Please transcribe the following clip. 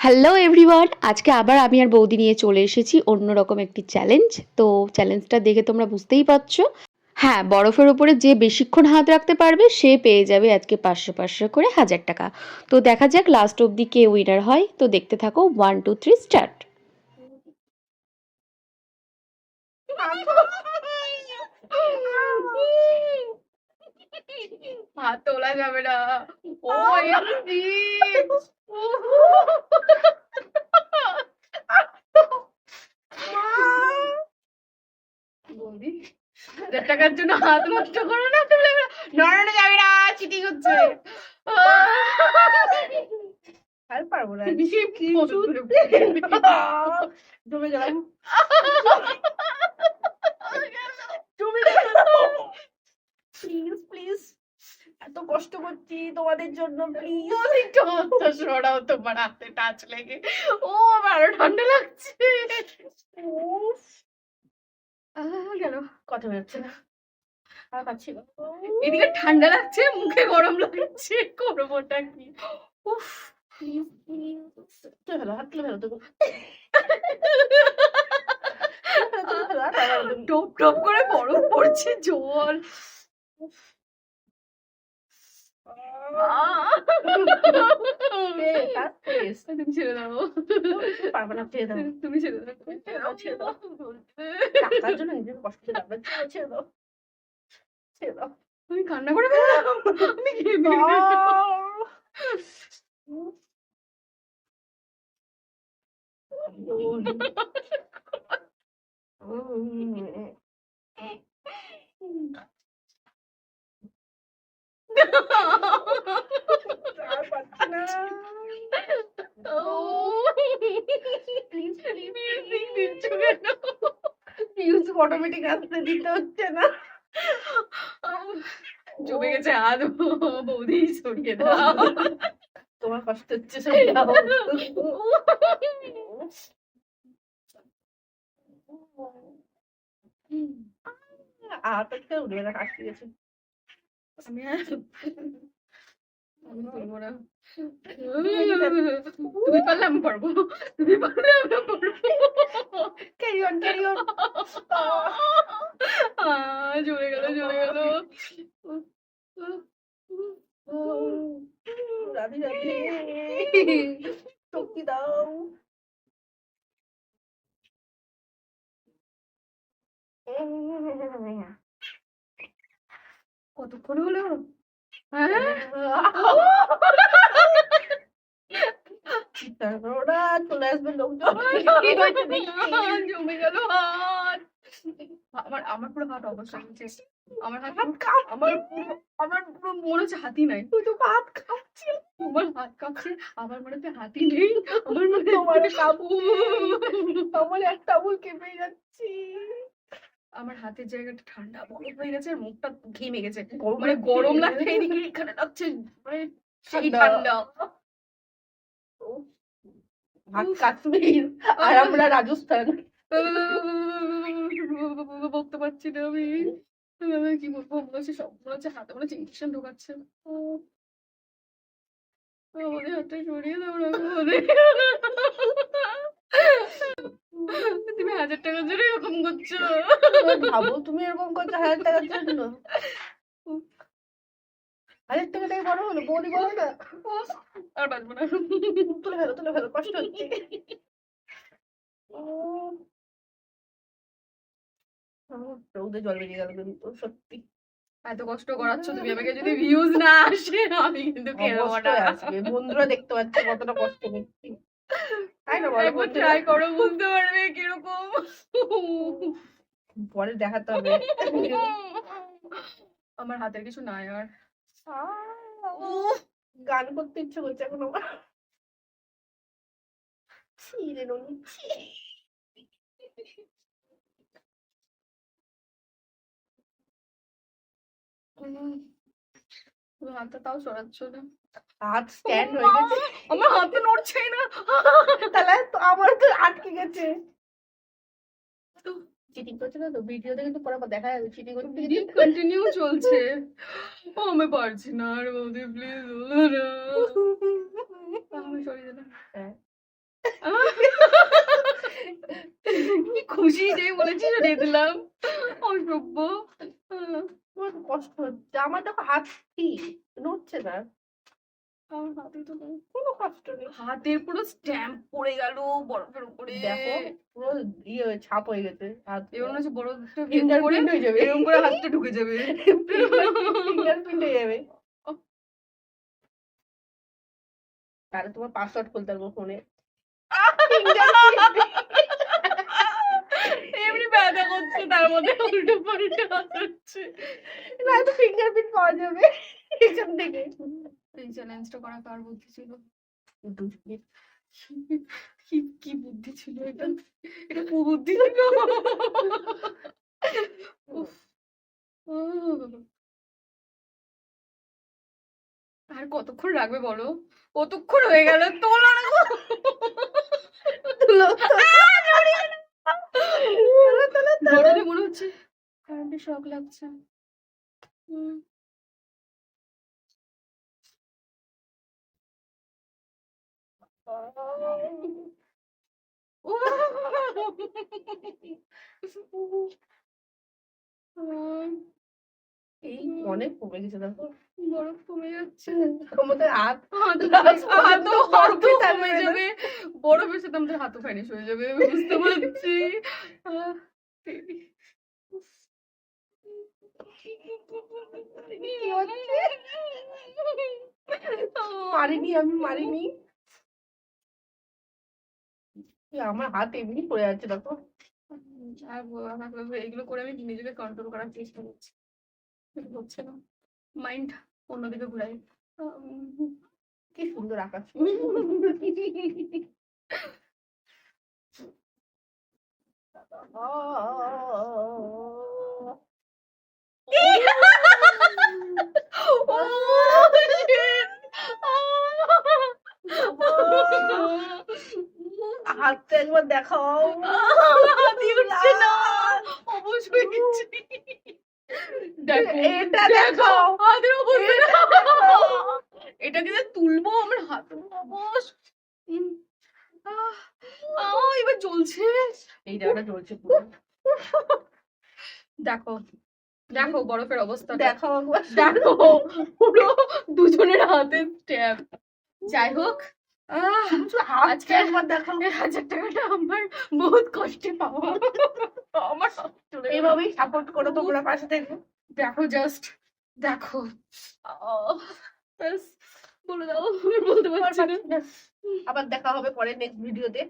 Hello everyone, আজকে আবার আমি আর বৌদি নিয়ে চলে এসেছি অন্যরকম একটি চ্যালেঞ্জ। তো চ্যালেঞ্জটা দেখে তোমরা বুঝতেই পারছো। হ্যাঁ, বরফের ওপরে যে বেশিক্ষণ হাত রাখতে পারবে সে পেয়ে যাবে আজকে 500 করে 1000 টাকা। তো দেখা যাক লাস্ট অবধি কে উইনার হয়। তো দেখতে থাকো, 1 2 3 স্টার্ট। হাত তোলা যাবে না। ও বৌদি 1000 টাকার জন্য হাত নষ্ট করো না, তুমি নড়ানো যাবে না, চিটিং হচ্ছে। আর পারবো না জমে গেলাম প্লিজ প্লিজ এত কষ্ট করছি তোমাদের জন্য প্লিজ সরাও তোমার হাতে টাচ লেগে। ও আমার আরো ঠান্ডা লাগছে। গেল, কথা বেরোচ্ছে না আর পাচ্ছি না এদিকে ঠান্ডা লাগছে, মুখে গরম লাগছে, করবোটা কি? উফ, প্লিজ প্লিজ তুলে ফেলো হাত তুলে ফেলো তুমি টপ টপ করে বরফ পড়ছে, জল। তুমি ছেড়ে দাও, পারবো না ছেড়ে দাও তুমি ছেড়ে দাও, ছেড়ে দাও টাকার জন্য নিজের কষ্ট ছেড়ে দাও ছেড়ে দাও তুমি কান্না করে ফেললাম, আমি ঘেমে আর পাচ্ছি না প্লিজ প্লিজ দিচ্ছ কেন? মিউজিক অটোমেটিক আসতে দিতে হচ্ছে না জমে গেছে হাত, বৌদি সরিয়ে দাও। তোমার কষ্ট হচ্ছে সরিয়ে দাও আটকে উঠবে না কাটতে গেছে আমি আর আমি পারবো না। তুমি পারলে আমি পারবো, তুমি পারলে আমি পারবো। ক্যারি অন জ্বলে গেল, জ্বলে গেল। রাধে রাধে শক্তি দাও কতক্ষণ হলো? হ্যাঁ, ওরা চলে আসবে লোকজন জমে গেল হাত। আমার আমার পুরো হাত অবস্থা হচ্ছে, আমার হাত আমার পুরো মনে হচ্ছে হাতি নাই, তুই তো ভাত খাচ্ছিস আমার হাত কাঁপছে, আমার মনে হচ্ছে হাতি নেই, আমার মনে তোমার কাঁপছে আমার একটা আঙুল কেঁপে যাচ্ছি আমার হাতের জায়গাটা ঠান্ডা বরফ হয়ে গেছে, আর মুখটা ঘেমে গেছে, মানে গরম লাগছে, এদিকে এখানে লাগছে, মানে সেই ঠান্ডা। ভাত কাশ্মীর আর আমরা রাজস্থান বলতে পারছি না আমি, কি বলবো, মনে হচ্ছে সব, মনে হচ্ছে হাতে মনে হচ্ছে ইঞ্জেকশন ঢোকাচ্ছে। আমাদের হাতটা সরিয়ে দাও না, তুমি 1000 টাকার জন্য এরকম করছো? ভাবো তুমি এরকম করছো 1000 টাকার জন্য 1000 টাকা থেকে বড় হলো বৌদি বলো না আর বাঁচবো না। তুলে ফেলো কষ্ট হচ্ছে রোদে জল বেরিয়ে গেল কিন্তু সত্যি এত কষ্ট করাচ্ছ তুমি আমাকে, যদি ভিউজ না আসে আমি কিন্তু খেলবো না। অবশ্যই আসবে বন্ধুরা দেখতে পাচ্ছে কতটা কষ্ট করছি তাই না বলো একবার ট্রাই করো, বুঝতে পারবে কিরকম। পরে দেখাতে হবে আমার হাতের কিছু নাই আর। গান করতে ইচ্ছে করছে এখন আমার ছিঁড়ে ননি হাতটা তাও সরাচ্ছ না, হাত স্ট্যান্ড হয়ে গেছে আমার হাতে নড়ছেই না। তাহলে তো আমার তো আটকে গেছে চিটিং করছে না তো ভিডিওতে কিন্তু পরে আবার দেখা যাবে চিটিং করতে কন্টিনিউ চলছে। ও আমি পারছি না আর বৌদি, প্লিজ বলো না, আমি সরিয়ে দিলাম। বলেছি, যেই বলেছি সরিয়ে দিলাম। অসভ্য। আমার কষ্ট হচ্ছে, আমার দেখো হাত কি নড়ছে না, আমার হাতে তো নেই। কোনো কষ্ট নেই। হাতের পুরো স্ট্যাম্প পড়ে গেল বরফের উপরে। দেখো পুরো ইয়ে ছাপ হয়ে গেছে হাত, এবার মনে হচ্ছে বরফটা ভেদ করে ফিঙ্গারপ্রিন্ট হয়ে যাবে, এরকম করে হাতটা ঢুকে যাবে। ফিঙ্গারপ্রিন্ট হয়ে যাবে। তাহলে তোমার পাসওয়ার্ড খুলতে পারবো ফোনে। এমনি ব্যথা করছে, তার মধ্যে উল্টো পাল্টে হচ্ছে। না তো ফিঙ্গারপ্রিন্ট পাওয়া যাবে এখান থেকে। এই চ্যালেঞ্জটা করা কার বুদ্ধি ছিল? দুষ্কৃত। কি কি বুদ্ধি ছিল এটা? এটা কুবুদ্ধি ছিল। উফ। আর কতক্ষণ রাখবে বলো? কতক্ষণ হয়ে গেল? তোলো না গো। তুলো, বড়দের মনে হচ্ছে কারেন্টের শক লাগছে। হুম। এই অনেক কমে গেছে দেখো, বরফ কমে যাচ্ছে। আমাদের হাত হাতও বরফে কমে থাকবে না। যাবে। বরফের সাথে আমাদের হাতও ভ্যানিশ হয়ে যাবে, বুঝতে পারছি। আহ, তেরি। কি হচ্ছে? মারিনি, আমি মারিনি। আমার হাত এমনি পড়ে যাচ্ছে দেখো। এগুলো করে আমি নিজেকে কন্ট্রোল করার চেষ্টা করছি, কিন্তু হচ্ছে না। মাইন্ড অন্যদিকে ঘুরাই। কি সুন্দর আকাশ। হাতটা একবার দেখাও। হাতি উঠছে না, অবশ্যই উঠছে। দেখো এটা দেখো, হাতের অবস্থা এটাকে যে তুলবো আমার হাত অবশ। এবার জ্বলছে। এই জায়গাটা জ্বলছে পুরো। দেখো দেখো বরফের অবস্থা দেখাও একবার। দেখো পুরো দুজনের হাতে স্ট্যাম্প। যাই হোক, আজকে একবার দেখাও। 1000 টাকাটা আমার বহুত কষ্টে পাওয়া। আমার হাত চলে গেল। এইভাবেই সাপোর্ট করো তোমরা পাশে থেকে। দেখো জাস্ট দেখো। ব্যাস বলে দাও, আমি বলতে পারছি না। আবার দেখা হবে পরে নেক্সট ভিডিওতে।